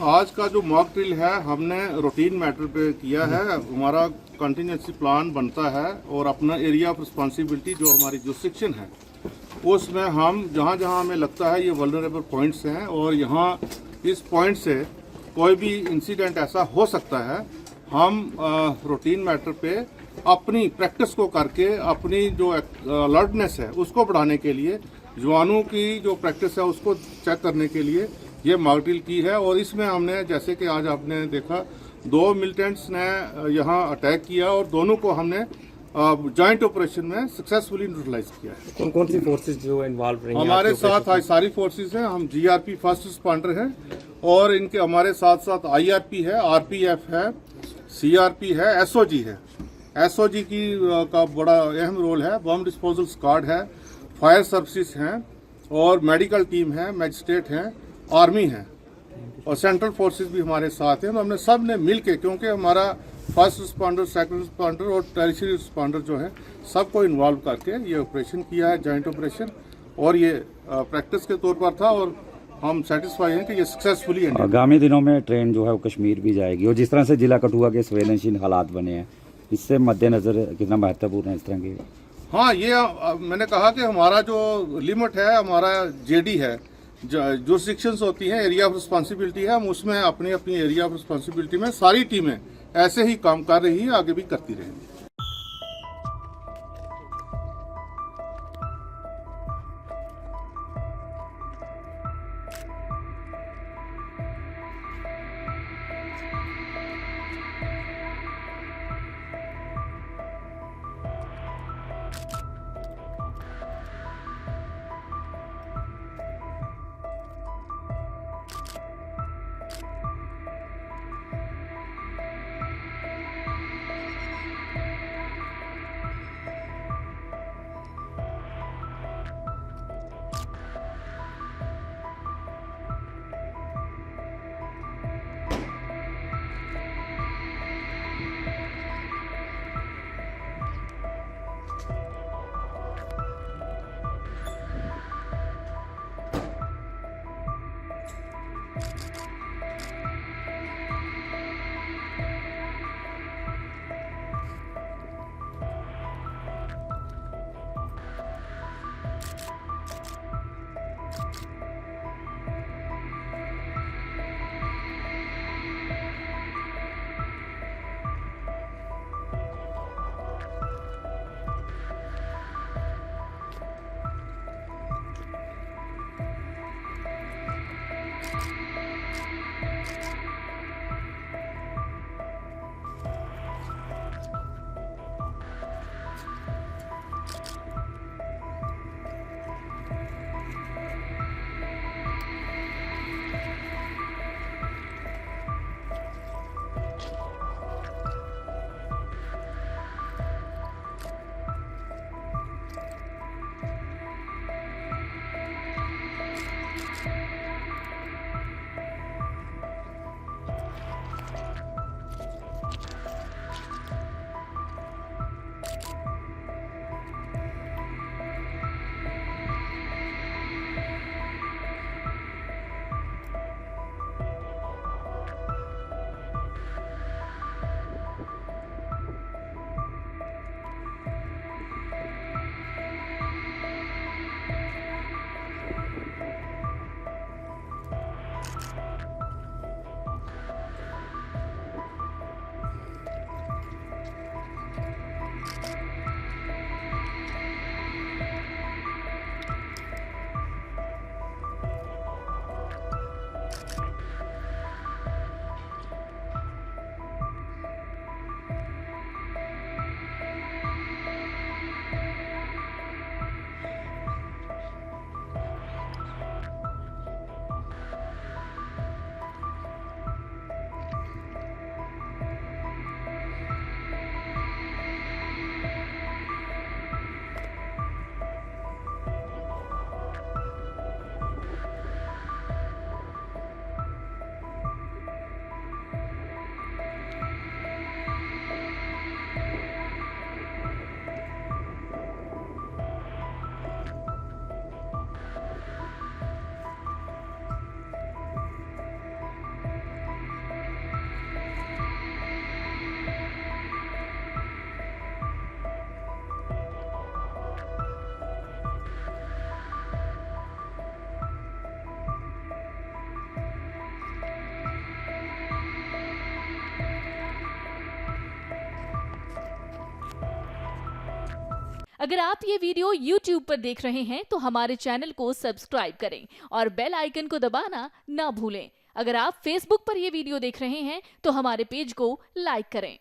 आज का जो मॉक ड्रिल है हमने रूटीन मैटर पे किया है। हमारा कंटिन्यूसी प्लान बनता है और अपना एरिया ऑफ रिस्पॉन्सिबिलिटी जो हमारी जुरिस्डिक्शन है उसमें हम जहाँ जहाँ हमें लगता है ये वल्नरेबल पॉइंट्स हैं और यहाँ इस पॉइंट से कोई भी इंसिडेंट ऐसा हो सकता है, हम रूटीन मैटर पे अपनी प्रैक्टिस को करके अपनी जो अलर्टनेस है उसको बढ़ाने के लिए, जवानों की जो प्रैक्टिस है उसको चेक करने के लिए ये मॉक ड्रिल की है। और इसमें हमने, जैसे कि आज आपने देखा, 2 मिलिटेंट्स ने यहाँ अटैक किया और दोनों को हमने जॉइंट ऑपरेशन में सक्सेसफुली न्यूट्रलाइज किया है। कौन कौन सी फोर्सेस जो इन्वॉल्व रही हैं हमारे साथ आज सारी फोर्सेस हैं। हम जीआरपी फर्स्ट रिस्पॉन्डर हैं और इनके हमारे साथ साथ आईआरपी है, आरपीएफ है, सीआरपी है, एसओजी है। एसओजी की का बड़ा अहम रोल है। बम डिस्पोजल स्क्वाड है, फायर सर्विसेज हैं और मेडिकल टीम है, मैजिस्ट्रेट हैं, आर्मी है और सेंट्रल फोर्सेस भी हमारे साथ हैं। तो हमने सब ने मिल के, क्योंकि हमारा फर्स्ट रिस्पॉन्डर, सेकंड रिस्पॉन्डर और टेरिटरी रिस्पॉन्डर जो है सबको इन्वॉल्व करके ये ऑपरेशन किया है, जॉइंट ऑपरेशन। और ये प्रैक्टिस के तौर पर था और हम सेटिस्फाई हैं कि ये सक्सेसफुली है। आगामी दिनों में ट्रेन जो है वो कश्मीर भी जाएगी और जिस तरह से जिला कठुआ के संवेदनशील हालात बने हैं, इससे मद्देनजर कितना महत्वपूर्ण है इस तरह की? हाँ, ये मैंने कहा कि हमारा जो लिमिट है, हमारा जेडी है, जो रिस्ट्रिक्शंस होती हैं, एरिया ऑफ रिस्पॉन्सिबिलिटी है, हम उसमें अपनी अपनी एरिया ऑफ रिस्पॉन्सिबिलिटी में सारी टीमें ऐसे ही काम कर रही हैं, आगे भी करती रहेंगी। अगर आप ये वीडियो YouTube पर देख रहे हैं तो हमारे चैनल को सब्सक्राइब करें और बेल आइकन को दबाना ना भूलें। अगर आप Facebook पर ये वीडियो देख रहे हैं तो हमारे पेज को लाइक करें।